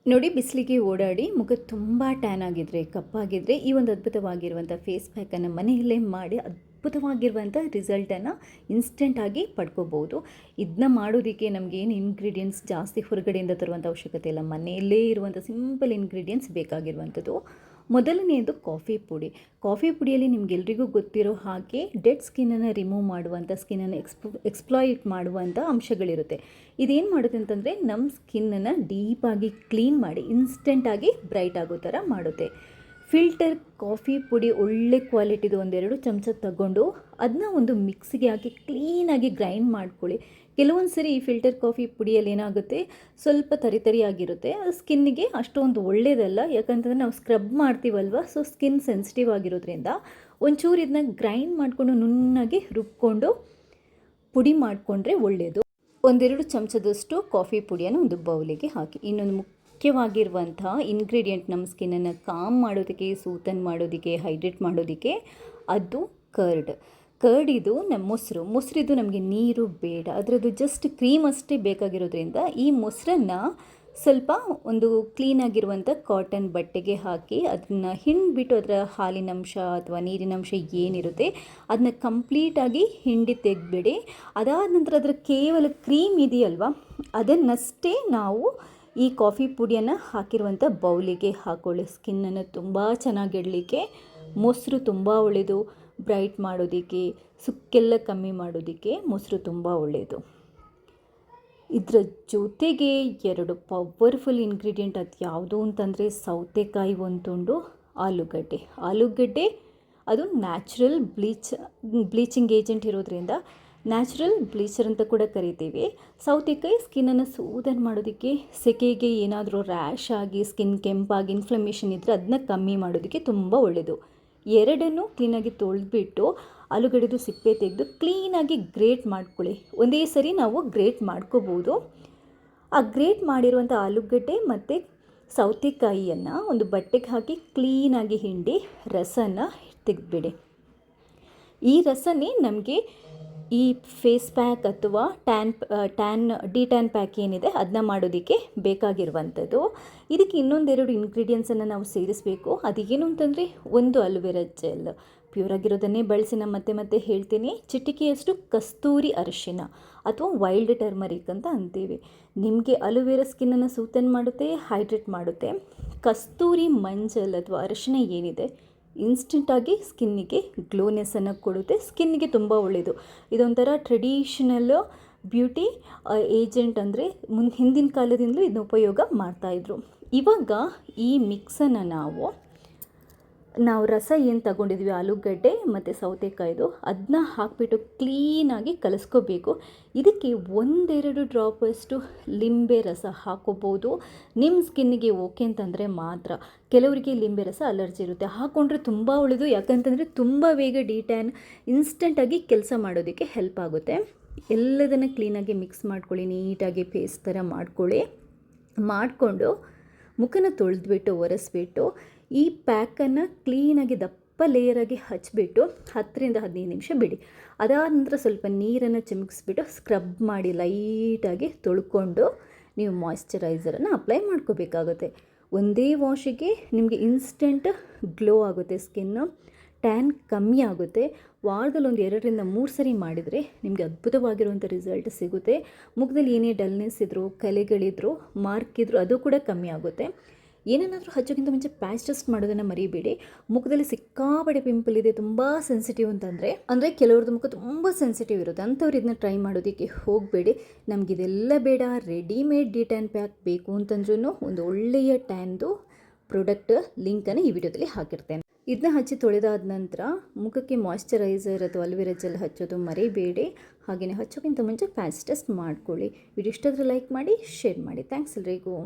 ನೋಡಿ, ಬಿಸಿಲಿಗೆ ಓಡಾಡಿ ಮುಖ ತುಂಬ ಟ್ಯಾನ್ ಆಗಿದ್ರೆ, ಕಪ್ಪಾಗಿದ್ದರೆ ಈ ಒಂದು ಅದ್ಭುತವಾಗಿರುವಂಥ ಫೇಸ್ ಪ್ಯಾಕನ್ನು ಮನೆಯಲ್ಲೇ ಮಾಡಿ ಅದ್ಭುತವಾಗಿರುವಂಥ ರಿಸಲ್ಟನ್ನು ಇನ್ಸ್ಟೆಂಟಾಗಿ ಪಡ್ಕೋಬೋದು. ಇದನ್ನ ಮಾಡೋದಕ್ಕೆ ನಮಗೇನು ಇಂಗ್ರೀಡಿಯೆಂಟ್ಸ್ ಜಾಸ್ತಿ ಹೊರಗಡೆಯಿಂದ ತರುವಂಥ ಅವಶ್ಯಕತೆ ಇಲ್ಲ. ಮನೆಯಲ್ಲೇ ಇರುವಂಥ ಸಿಂಪಲ್ ಇಂಗ್ರೀಡಿಯೆಂಟ್ಸ್ ಬೇಕಾಗಿರುವಂಥದ್ದು. ಮೊದಲನೆಯದು ಕಾಫಿ ಪುಡಿ. ಕಾಫಿ ಪುಡಿಯಲ್ಲಿ ನಿಮಗೆಲ್ರಿಗೂ ಗೊತ್ತಿರೋ ಹಾಗೆ ಡೆಡ್ ಸ್ಕಿನ್ನನ್ನು ರಿಮೂವ್ ಮಾಡುವಂಥ, ಸ್ಕಿನ್ನನ್ನು ಎಕ್ಸ್ಪ್ಲಾಯಿಟ್ ಮಾಡುವಂಥ ಅಂಶಗಳಿರುತ್ತೆ. ಇದೇನು ಮಾಡುತ್ತೆ ಅಂತಂದರೆ ನಮ್ಮ ಸ್ಕಿನ್ನನ್ನು ಡೀಪಾಗಿ ಕ್ಲೀನ್ ಮಾಡಿ ಇನ್ಸ್ಟೆಂಟಾಗಿ ಬ್ರೈಟ್ ಆಗೋ ಥರ ಮಾಡುತ್ತೆ. ಫಿಲ್ಟರ್ ಕಾಫಿ ಪುಡಿ ಒಳ್ಳೆ ಕ್ವಾಲಿಟಿದು ಒಂದೆರಡು ಚಮಚ ತಗೊಂಡು ಅದನ್ನ ಒಂದು ಮಿಕ್ಸಿಗೆ ಹಾಕಿ ಕ್ಲೀನಾಗಿ ಗ್ರೈಂಡ್ ಮಾಡ್ಕೊಳ್ಳಿ. ಕೆಲವೊಂದು ಸರಿ ಈ ಫಿಲ್ಟರ್ ಕಾಫಿ ಪುಡಿಯಲ್ಲಿ ಏನಾಗುತ್ತೆ, ಸ್ವಲ್ಪ ತರಿಯಾಗಿರುತ್ತೆ. ಅದು ಸ್ಕಿನ್ನಿಗೆ ಅಷ್ಟೊಂದು ಒಳ್ಳೆಯದಲ್ಲ, ಯಾಕಂತಂದರೆ ನಾವು ಸ್ಕ್ರಬ್ ಮಾಡ್ತೀವಲ್ವ, ಸೊ ಸ್ಕಿನ್ ಸೆನ್ಸಿಟಿವ್ ಆಗಿರೋದ್ರಿಂದ ಒಂಚೂರು ಇದನ್ನ ಗ್ರೈಂಡ್ ಮಾಡಿಕೊಂಡು ನುಣ್ಣಗೆ ರುಬ್ಕೊಂಡು ಪುಡಿ ಮಾಡಿಕೊಂಡ್ರೆ ಒಳ್ಳೆಯದು. ಒಂದೆರಡು ಚಮಚದಷ್ಟು ಕಾಫಿ ಪುಡಿಯನ್ನು ಒಂದು ಬೌಲಿಗೆ ಹಾಕಿ. ಇನ್ನೊಂದು ಮುಖ್ಯವಾಗಿರುವಂಥ ಇಂಗ್ರೀಡಿಯೆಂಟ್ ನಮ್ಮ ಸ್ಕಿನ್ನನ್ನು ಕಾಮ್ ಮಾಡೋದಕ್ಕೆ, ಸೂತನ್ ಮಾಡೋದಕ್ಕೆ, ಹೈಡ್ರೇಟ್ ಮಾಡೋದಕ್ಕೆ, ಅದು ಕರ್ಡ್ ಇದು ನಮ್ಮ ಮೊಸರಿದು ನಮಗೆ ನೀರು ಬೇಡ, ಅದರದ್ದು ಜಸ್ಟ್ ಕ್ರೀಮ್ ಅಷ್ಟೇ ಬೇಕಾಗಿರೋದ್ರಿಂದ ಈ ಮೊಸರನ್ನು ಸ್ವಲ್ಪ ಒಂದು ಕ್ಲೀನಾಗಿರುವಂಥ ಕಾಟನ್ ಬಟ್ಟೆಗೆ ಹಾಕಿ ಅದನ್ನು ಹಿಂಡಿಬಿಟ್ಟು ಅದರ ಹಾಲಿನಂಶ ಅಥವಾ ನೀರಿನಂಶ ಏನಿರುತ್ತೆ ಅದನ್ನ ಕಂಪ್ಲೀಟಾಗಿ ಹಿಂಡಿ ತೆಗೆದ್ಬಿಡಿ. ಅದಾದ ನಂತರ ಅದರ ಕೇವಲ ಕ್ರೀಮ್ ಇದೆಯಲ್ವ, ಅದನ್ನಷ್ಟೇ ನಾವು ಈ ಕಾಫಿ ಪುಡಿಯನ್ನು ಹಾಕಿರುವಂಥ ಬೌಲಿಗೆ ಹಾಕೊಳ್ಳಿ. ಸ್ಕಿನ್ನನ್ನು ತುಂಬ ಚೆನ್ನಾಗಿಡಲಿಕ್ಕೆ ಮೊಸರು ತುಂಬ ಒಳ್ಳೆಯದು. ಬ್ರೈಟ್ ಮಾಡೋದಕ್ಕೆ, ಸುಕ್ಕೆಲ್ಲ ಕಮ್ಮಿ ಮಾಡೋದಕ್ಕೆ ಮೊಸರು ತುಂಬ ಒಳ್ಳೆಯದು. ಇದರ ಜೊತೆಗೆ ಎರಡು ಪವರ್ಫುಲ್ ಇಂಗ್ರೀಡಿಯೆಂಟ್ ಅದು ಯಾವುದು ಅಂತಂದರೆ ಸೌತೆಕಾಯಿ ಒಂದು ತುಂಡು, ಆಲೂಗಡ್ಡೆ ಅದು ನ್ಯಾಚುರಲ್ ಬ್ಲೀಚಿಂಗ್ ಏಜೆಂಟ್ ಇರೋದ್ರಿಂದ ನ್ಯಾಚುರಲ್ ಬ್ಲೀಚರ್ ಅಂತ ಕೂಡ ಕರಿತೀವಿ. ಸೌತೆಕಾಯಿ ಸ್ಕಿನ್ನನ್ನು ಸೂದನ್ ಮಾಡೋದಕ್ಕೆ, ಸೆಕೆಗೆ ಏನಾದರೂ ರ್ಯಾಶ್ ಆಗಿ ಸ್ಕಿನ್ ಕೆಂಪಾಗಿ ಇನ್ಫ್ಲಮೇಷನ್ ಇದ್ದರೆ ಅದನ್ನ ಕಮ್ಮಿ ಮಾಡೋದಕ್ಕೆ ತುಂಬ ಒಳ್ಳೆಯದು. ಎರಡನ್ನೂ ಕ್ಲೀನಾಗಿ ತೊಳೆದ್ಬಿಟ್ಟು ಆಲೂಗಡ್ಡೆದು ಸಿಪ್ಪೆ ತೆಗೆದು ಕ್ಲೀನಾಗಿ ಗ್ರೇಟ್ ಮಾಡ್ಕೊಳ್ಳಿ. ಒಂದೇ ಸರಿ ನಾವು ಗ್ರೇಟ್ ಮಾಡ್ಕೋಬೋದು. ಆ ಗ್ರೇಟ್ ಮಾಡಿರುವಂಥ ಆಲೂಗಡ್ಡೆ ಮತ್ತು ಸೌತೆಕಾಯಿಯನ್ನು ಒಂದು ಬಟ್ಟೆಗೆ ಹಾಕಿ ಕ್ಲೀನಾಗಿ ಹಿಂಡಿ ರಸನ ತೆಗೆದುಬಿಡಿ. ಈ ರಸನೇ ನಮಗೆ ಈ ಫೇಸ್ ಪ್ಯಾಕ್ ಅಥವಾ ಡಿ ಟ್ಯಾನ್ ಪ್ಯಾಕ್ ಏನಿದೆ ಅದನ್ನ ಮಾಡೋದಕ್ಕೆ ಬೇಕಾಗಿರುವಂಥದ್ದು. ಇದಕ್ಕೆ ಇನ್ನೊಂದೆರಡು ಇಂಗ್ರೀಡಿಯೆಂಟ್ಸನ್ನು ನಾವು ಸೇರಿಸಬೇಕು. ಅದೇನು ಅಂತಂದರೆ, ಒಂದು ಅಲೋವೆರಾ ಜೆಲ್, ಪ್ಯೂರ್ ಆಗಿರೋದನ್ನೇ ಬಳಸಿ ನಾನು ಮತ್ತೆ ಹೇಳ್ತೀನಿ. ಚಿಟಿಕೆಯಷ್ಟು ಕಸ್ತೂರಿ ಅರಿಶಿನ ಅಥವಾ ವೈಲ್ಡ್ ಟರ್ಮರಿಕ್ ಅಂತ ಅಂತೀವಿ. ನಿಮಗೆ ಅಲೋವೆರಾ ಸ್ಕಿನ್ನನ್ನು ಸೂತನ್ ಮಾಡುತ್ತೆ, ಹೈಡ್ರೇಟ್ ಮಾಡುತ್ತೆ. ಕಸ್ತೂರಿ ಮಂಜಲ್ ಅಥವಾ ಅರಿಶಿನ ಏನಿದೆ ಇನ್ಸ್ಟೆಂಟಾಗಿ ಸ್ಕಿನ್ನಿಗೆ ಗ್ಲೋನೆಸ್ಸನ್ನು ಕೊಡುತ್ತೆ, ಸ್ಕಿನ್ನಿಗೆ ತುಂಬ ಒಳ್ಳೆಯದು. ಇದೊಂಥರ ಟ್ರೆಡಿಷನಲ್ ಬ್ಯೂಟಿ ಏಜೆಂಟ್, ಅಂದರೆ ಹಿಂದಿನ ಕಾಲದಿಂದಲೂ ಇದನ್ನ ಉಪಯೋಗ ಮಾಡ್ತಾಯಿದ್ರು. ಇವಾಗ ಈ ಮಿಕ್ಸನ್ನು ನಾವು ರಸ ಏನು ತಗೊಂಡಿದ್ವಿ ಆಲೂಗಡ್ಡೆ ಮತ್ತು ಸೌತೆಕಾಯ್ದು, ಅದನ್ನ ಹಾಕಿಬಿಟ್ಟು ಕ್ಲೀನಾಗಿ ಕಲಿಸ್ಕೋಬೇಕು. ಇದಕ್ಕೆ ಒಂದೆರಡು ಡ್ರಾಪಷ್ಟು ಲಿಂಬೆ ರಸ ಹಾಕೋಬೋದು. ನಿಮ್ಮ ಸ್ಕಿನ್ನಿಗೆ ಓಕೆ ಅಂತಂದರೆ ಮಾತ್ರ. ಕೆಲವರಿಗೆ ಲಿಂಬೆ ರಸ ಅಲರ್ಜಿ ಇರುತ್ತೆ, ಹಾಕ್ಕೊಂಡ್ರೆ ತುಂಬ ಒಳ್ಳೆಯದು. ಯಾಕಂತಂದರೆ ತುಂಬ ಬೇಗ ಡಿ-ಟ್ಯಾನ್ ಇನ್ಸ್ಟೆಂಟಾಗಿ ಕೆಲಸ ಮಾಡೋದಕ್ಕೆ ಹೆಲ್ಪ್ ಆಗುತ್ತೆ. ಎಲ್ಲದನ್ನು ಕ್ಲೀನಾಗಿ ಮಿಕ್ಸ್ ಮಾಡ್ಕೊಳ್ಳಿ, ನೀಟಾಗಿ ಪೇಸ್ಟ್ ಥರ ಮಾಡಿಕೊಂಡು ಮುಖನ ತೊಳೆದ್ಬಿಟ್ಟು ಒರೆಸ್ಬಿಟ್ಟು ಈ ಪ್ಯಾಕನ್ನು ಕ್ಲೀನಾಗಿ ದಪ್ಪ ಲೇಯರಾಗಿ ಹಚ್ಚಿಬಿಟ್ಟು 10-15 ನಿಮಿಷ ಬಿಡಿ. ಅದಾದ ನಂತರ ಸ್ವಲ್ಪ ನೀರನ್ನು ಚಿಮುಕಿಸ್ಬಿಟ್ಟು ಸ್ಕ್ರಬ್ ಮಾಡಿ ಲೈಟಾಗಿ ತೊಳ್ಕೊಂಡು ನೀವು ಮಾಯ್ಶ್ಚರೈಸರನ್ನು ಅಪ್ಲೈ ಮಾಡ್ಕೋಬೇಕಾಗುತ್ತೆ. ಒಂದೇ ವಾಶಿಗೆ ನಿಮಗೆ ಇನ್ಸ್ಟೆಂಟ್ ಗ್ಲೋ ಆಗುತ್ತೆ, ಸ್ಕಿನ್ನು ಟ್ಯಾನ್ ಕಮ್ಮಿ ಆಗುತ್ತೆ. ವಾರದಲ್ಲಿ ಒಂದು 2-3 ಸರಿ ಮಾಡಿದರೆ ನಿಮಗೆ ಅದ್ಭುತವಾಗಿರುವಂಥ ರಿಸಲ್ಟ್ ಸಿಗುತ್ತೆ. ಮುಖದಲ್ಲಿ ಏನೇ ಡಲ್ನೆಸ್ ಇದ್ದರೂ, ಕಲೆಗಳಿದ್ದರೂ, ಮಾರ್ಕ್ ಇದ್ದರೂ ಅದು ಕೂಡ ಕಮ್ಮಿ ಆಗುತ್ತೆ. ಏನೇನಾದರೂ ಹಚ್ಚೋಕ್ಕಿಂತ ಮುಂಚೆ ಪ್ಯಾಚ್ ಟೆಸ್ಟ್ ಮಾಡೋದನ್ನು ಮರಿಬೇಡಿ. ಮುಖದಲ್ಲಿ ಸಿಕ್ಕಾಪಟ್ಟೆ ಪಿಂಪಲ್ ಇದೆ, ತುಂಬ ಸೆನ್ಸಿಟಿವ್ ಅಂದರೆ ಕೆಲವ್ರದ್ದು ಮುಖ ತುಂಬ ಸೆನ್ಸಿಟಿವ್ ಇರುತ್ತೆ, ಅಂಥವ್ರು ಇದನ್ನ ಟ್ರೈ ಮಾಡೋದಕ್ಕೆ ಹೋಗಬೇಡಿ. ನಮಗಿದೆಲ್ಲ ಬೇಡ, ರೆಡಿಮೇಡ್ ಡಿ-ಟ್ಯಾನ್ ಪ್ಯಾಕ್ ಬೇಕು ಅಂತಂದ್ರೂ ಒಂದು ಒಳ್ಳೆಯ ಟ್ಯಾನ್ದು ಪ್ರಾಡಕ್ಟ್ ಲಿಂಕನ್ನು ಈ ವಿಡಿಯೋದಲ್ಲಿ ಹಾಕಿರ್ತೇನೆ. ಇದನ್ನ ಹಚ್ಚಿ ತೊಳೆದಾದ ನಂತರ ಮುಖಕ್ಕೆ ಮಾಯ್ಶ್ಚರೈಸರ್ ಅಥವಾ ಅಲೋವೆರಾ ಜೆಲ್ ಹಚ್ಚೋದು ಮರಿಬೇಡಿ. ಹಾಗೆಯೇ ಹಚ್ಚೋಕ್ಕಿಂತ ಮುಂಚೆ ಪ್ಯಾಚ್ ಟೆಸ್ಟ್ ಮಾಡ್ಕೊಳ್ಳಿ. ವಿಡಿಯೋ ಇಷ್ಟ ಆದರೆ ಲೈಕ್ ಮಾಡಿ, ಶೇರ್ ಮಾಡಿ. ಥ್ಯಾಂಕ್ಸ್ ಎಲ್ರಿಗೂ.